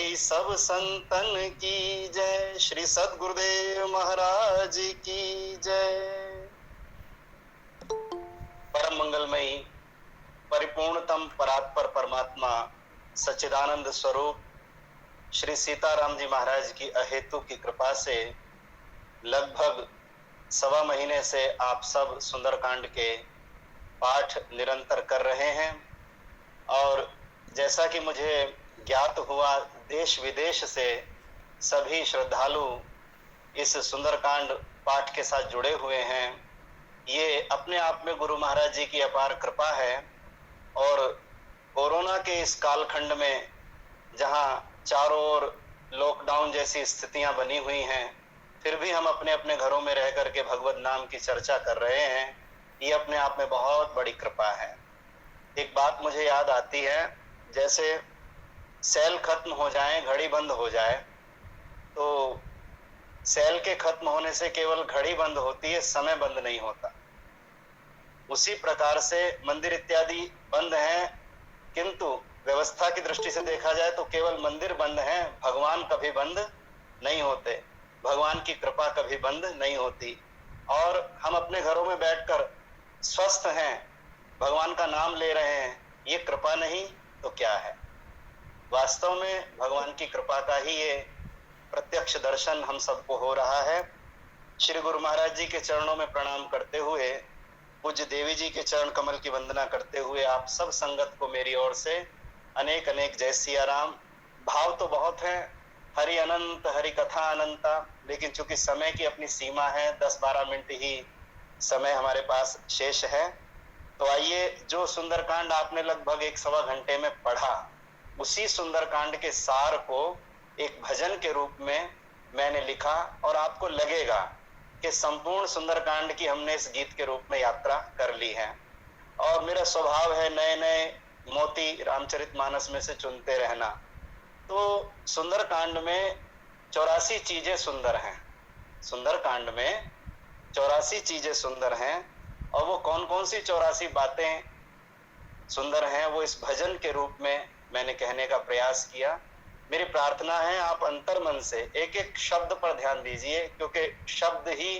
भाई सब संतन की जय, श्री सद्गुरुदेव महाराज की जय। परम मंगलमयी परिपूर्णतम परात्पर परमात्मा सच्चिदानंद स्वरूप श्री सीताराम जी महाराज की अहेतु की कृपा से लगभग 1.25 महीने से आप सब सुंदरकांड के पाठ निरंतर कर रहे हैं और जैसा कि मुझे ज्ञात हुआ देश विदेश से सभी श्रद्धालु इस सुंदरकांड पाठ के साथ जुड़े हुए हैं। ये अपने आप में गुरु महाराज जी की अपार कृपा है और कोरोना के इस कालखंड में जहां चारों ओर लॉकडाउन जैसी स्थितियां बनी हुई हैं, फिर भी हम अपने अपने घरों में रह करके भगवत नाम की चर्चा कर रहे हैं। ये अपने आप में बहुत बड़ी कृपा है। एक बात मुझे याद आती है, जैसे सेल खत्म हो जाए, घड़ी बंद हो जाए, तो सेल के खत्म होने से केवल घड़ी बंद होती है, समय बंद नहीं होता। उसी प्रकार से मंदिर इत्यादि बंद हैं, किंतु व्यवस्था की दृष्टि से देखा जाए तो केवल मंदिर बंद हैं, भगवान कभी बंद नहीं होते, भगवान की कृपा कभी बंद नहीं होती। और हम अपने घरों में बैठकर स्वस्थ हैं, भगवान का नाम ले रहे हैं, ये कृपा नहीं तो क्या है। वास्तव में भगवान की कृपा का ही ये प्रत्यक्ष दर्शन हम सबको हो रहा है। श्री गुरु महाराज जी के चरणों में प्रणाम करते हुए, पूज्य देवी जी के चरण कमल की वंदना करते हुए आप सब संगत को मेरी ओर से अनेक अनेक जय सिया राम। भाव तो बहुत है, हरि अनंत हरि कथा अनंता, लेकिन चूंकि समय की अपनी सीमा है, 10-12 मिनट ही समय हमारे पास शेष है। तो आइए, जो सुंदरकांड आपने लगभग 1-1.25 घंटे में पढ़ा, उसी सुंदरकांड के सार को एक भजन के रूप में मैंने लिखा और आपको लगेगा कि संपूर्ण सुंदरकांड की हमने इस गीत के रूप में यात्रा कर ली है। और मेरा स्वभाव है नए नए मोती रामचरितमानस में से चुनते रहना। तो सुंदरकांड में 84 चीजें सुंदर हैं, सुंदरकांड में 84 चीजें सुंदर हैं, और वो कौन कौन सी 84 बातें सुंदर हैं वो इस भजन के रूप में मैंने कहने का प्रयास किया। मेरी प्रार्थना है आप अंतर्मन से एक एक शब्द पर ध्यान दीजिए, क्योंकि शब्द ही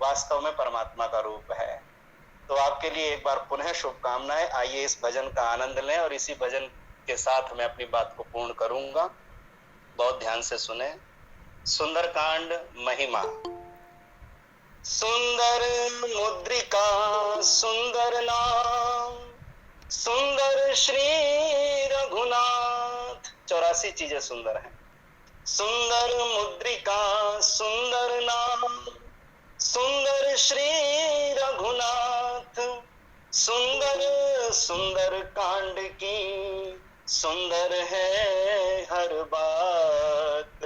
वास्तव में परमात्मा का रूप है। तो आपके लिए एक बार पुनः शुभकामनाएं। आइए इस भजन का आनंद लें और इसी भजन के साथ मैं अपनी बात को पूर्ण करूंगा। बहुत ध्यान से सुने। सुंदरकांड महिमा। सुंदर मुद्रिका सुंदर नाम, सुंदर श्री रघुनाथ। 84 चीजें सुंदर हैं। सुंदर मुद्रिका सुंदर नाम, सुंदर श्री रघुनाथ। सुंदर सुंदर कांड की सुंदर है हर बात,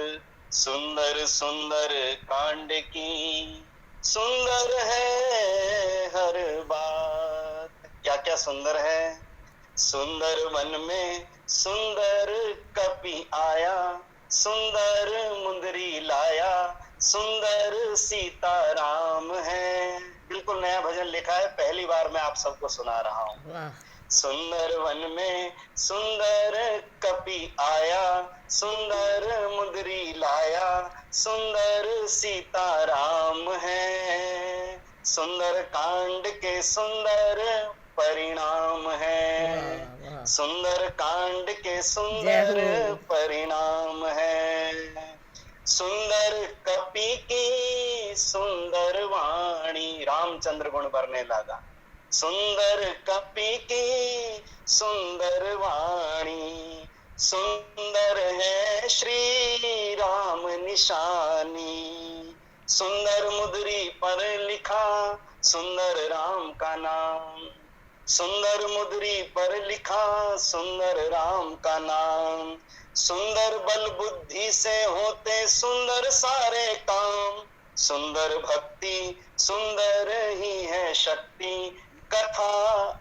सुंदर सुंदर कांड की सुंदर है हर बात। क्या क्या सुंदर है। सुंदर वन में सुंदर कपि आया, सुंदर मुंदरी लाया, सुंदर सीताराम है। बिल्कुल नया भजन लिखा है, पहली बार मैं आप सबको सुना रहा हूँ। सुंदर वन में सुंदर कपि आया, सुंदर मुंदरी लाया, सुंदर सीताराम है। सुंदर कांड के सुंदर परिणाम है, सुंदर कांड के सुंदर परिणाम है। सुंदर कपि की सुंदर वाणी, रामचंद्र गुण भरने लगा। सुंदर कपि की सुंदर वाणी, सुंदर है श्री राम निशानी। सुंदर मुद्री पर लिखा सुंदर राम का नाम, सुंदर मुद्री पर लिखा सुंदर राम का नाम। सुंदर बल बुद्धि से होते सुंदर सारे काम, सुंदर भक्ति सुंदर ही है शक्ति, कथा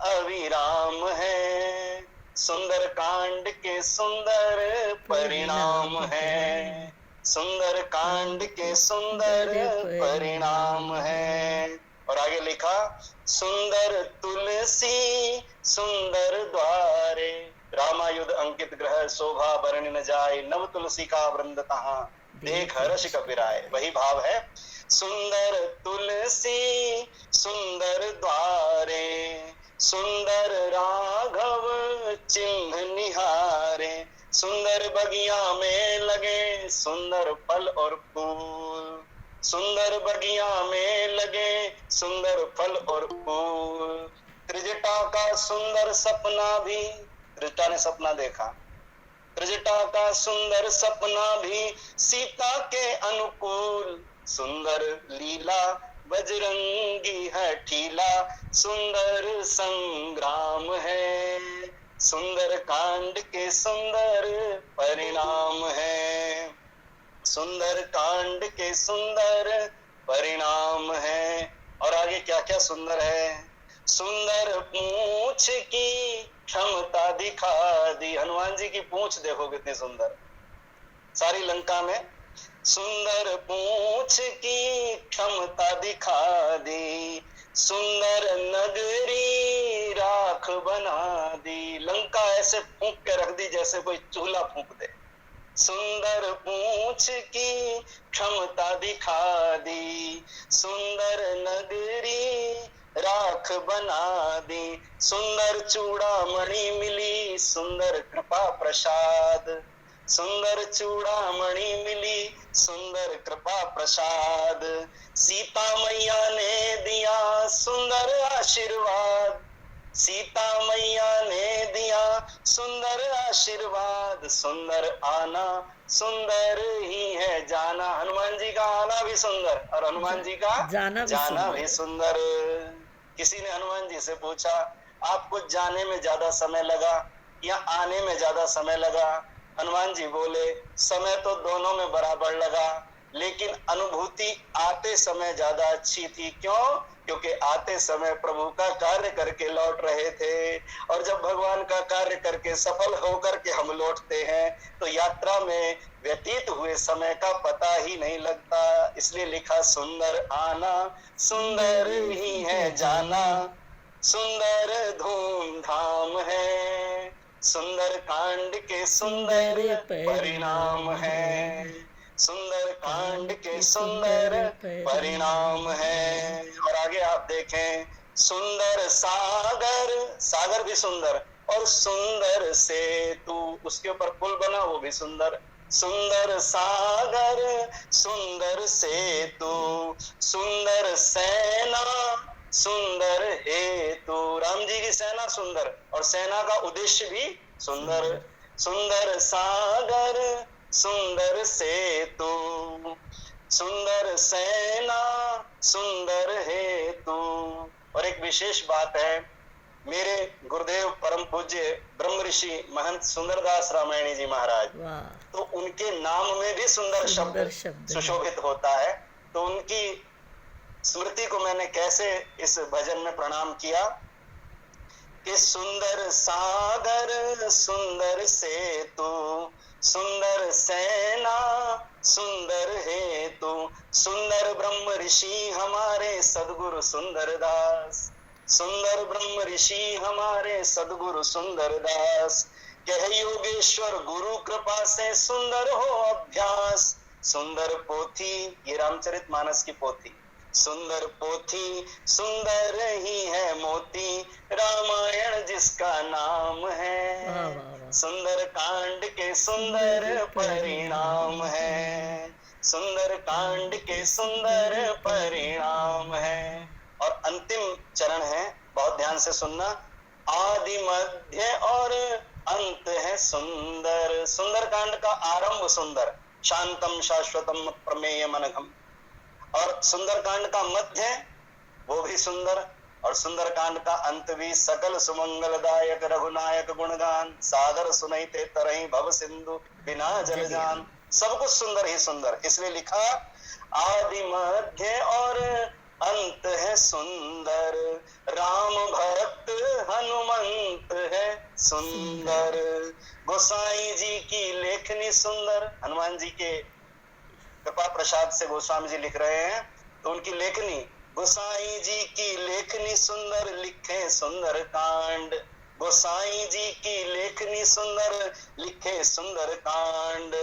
अविराम है। सुंदर कांड के सुंदर परिणाम है, सुंदर कांड के सुंदर परिणाम है। और आगे लिखा सुंदर तुलसी सुंदर द्वारे, रामायुध अंकित ग्रह शोभा बरन न जाए, नव तुलसी का वृंद तहाँ देख हर्ष कपिराए। वही भाव है, सुंदर तुलसी सुंदर द्वारे, सुंदर राघव चिन्ह निहारे, सुंदर बगिया में लगे सुंदर फल और फूल, सुंदर बगिया में लगे सुंदर फल और फूल। त्रिजटा का सुंदर सपना भी, त्रिजटा ने सपना देखा, त्रिजटा का सुंदर सपना भी सीता के अनुकूल, सुंदर लीला बजरंगी है ठीला, सुंदर संग्राम है, सुंदर कांड के सुंदर परिणाम है, सुंदर कांड के सुंदर परिणाम है। और आगे क्या क्या सुंदर है, सुंदर पूंछ की क्षमता दिखा दी, हनुमान जी की पूंछ देखो कितनी सुंदर, सारी लंका में सुंदर पूंछ की क्षमता दिखा दी, सुंदर नगरी राख बना दी, लंका ऐसे फूंक के रख दी जैसे कोई चूल्हा फूंक दे, सुंदर पूंछ की क्षमता दिखा दी, सुंदर नगरी राख बना दी, सुंदर चूड़ामणि मिली सुंदर कृपा प्रसाद, सुंदर चूड़ामणि मिली सुंदर कृपा प्रसाद, सीता मैया ने दिया सुंदर आशीर्वाद, सीता मैया ने दिया सुंदर आशीर्वाद, सुंदर आना सुंदर ही है जाना, हनुमान जी का आना भी सुंदर और हनुमान जी का जाना भी सुंदर। किसी ने हनुमान जी से पूछा, आपको जाने में ज्यादा समय लगा या आने में ज्यादा समय लगा? हनुमान जी बोले, समय तो दोनों में बराबर लगा, लेकिन अनुभूति आते समय ज्यादा अच्छी थी। क्यों? क्योंकि आते समय प्रभु का कार्य करके लौट रहे थे, और जब भगवान का कार्य करके सफल होकर के हम लौटते हैं तो यात्रा में व्यतीत हुए समय का पता ही नहीं लगता। इसलिए लिखा, सुंदर आना सुंदर ही है जाना, सुंदर धूमधाम है, सुंदर कांड के सुंदर परिणाम है, सुंदर कांड के सुंदर परिणाम है। और आगे आप देखें, सुंदर सागर, सागर भी सुंदर, और सुंदर सेतु, उसके ऊपर पुल बना वो भी सुंदर, सुंदर सागर सुंदर सेतु, सुंदर सेना सुंदर हेतु, राम जी की सेना सुंदर और सेना का उद्देश्य भी सुंदर, सुंदर सागर सुंदर सेतु, सुंदर सेना सुंदर हेतु। और एक विशेष बात है, मेरे गुरुदेव परम पूज्य ब्रह्म ऋषि महंत सुंदरदास रामायणी जी महाराज, तो उनके नाम में भी सुंदर शब्द सुशोभित होता है। तो उनकी स्मृति को मैंने कैसे इस भजन में प्रणाम किया कि सुंदर सागर सुंदर सेतु, सुंदर सेना सुंदर हेतु, सुंदर ब्रह्म ऋषि हमारे सदगुरु सुंदरदास, सुंदर ब्रह्म ऋषि हमारे सदगुरु सुंदरदास, कह योगेश्वर गुरु कृपा से सुंदर हो अभ्यास, सुंदर पोथी, ये रामचरितमानस की पोथी, सुंदर पोथी सुंदर ही है मोती, रामायण जिसका नाम है, सुंदर कांड के सुंदर परिणाम है, सुंदर कांड के सुंदर परिणाम है। और अंतिम चरण है, बहुत ध्यान से सुनना, आदि मध्य और अंत है सुंदर, सुंदर कांड का आरंभ सुंदर, शांतम शाश्वतम प्रमेय मनघम, और सुंदरकांड का मध्य वो भी सुंदर, और सुंदरकांड का अंत भी सकल सुमंगलदायक रघुनायक गुणगान, सादर सुनैते तरहि भव सिंधु बिना जलजान, सब कुछ सुंदर ही सुंदर। इसलिए लिखा, आदि मध्य और अंत है सुंदर, राम भक्त हनुमंत है सुंदर, गोसाई जी की लेखनी सुंदर, हनुमान जी के कृपा प्रसाद से गोस्वामी जी लिख रहे हैं, तो उनकी लेखनी, गोसाई जी की लेखनी सुंदर, लिखे सुंदर कांड, गोसाई जी की लेखनी सुंदर, लिखे सुंदर कांड।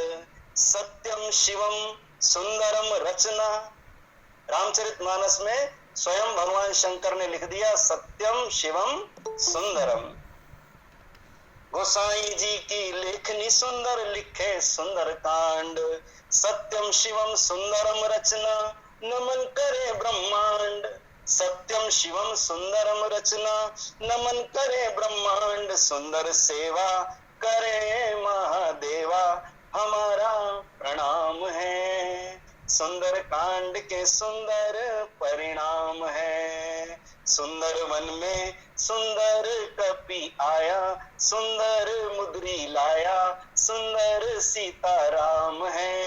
सत्यम शिवम सुंदरम रचना। रामचरितमानस में स्वयं भगवान शंकर ने लिख दिया सत्यम शिवम सुंदरम। गोसाई जी की लेखनी सुंदर, लिखे सुंदर कांड। सत्यम शिवम सुंदरम रचना, नमन करे ब्रह्मांड। सत्यम शिवम सुंदरम रचना, नमन करे ब्रह्मांड। सुंदर सेवा करे महादेवा, हमारा प्रणाम है। सुंदर कांड के सुंदर परिणाम है। सुंदर वन में सुंदर कपि आया, सुंदर मुद्री लाया, सुंदर सीताराम है।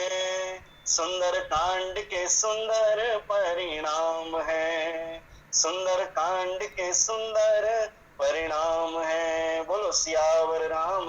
सुंदर कांड के सुंदर परिणाम है। सुंदर कांड के सुंदर परिणाम है। बोलो सियावर राम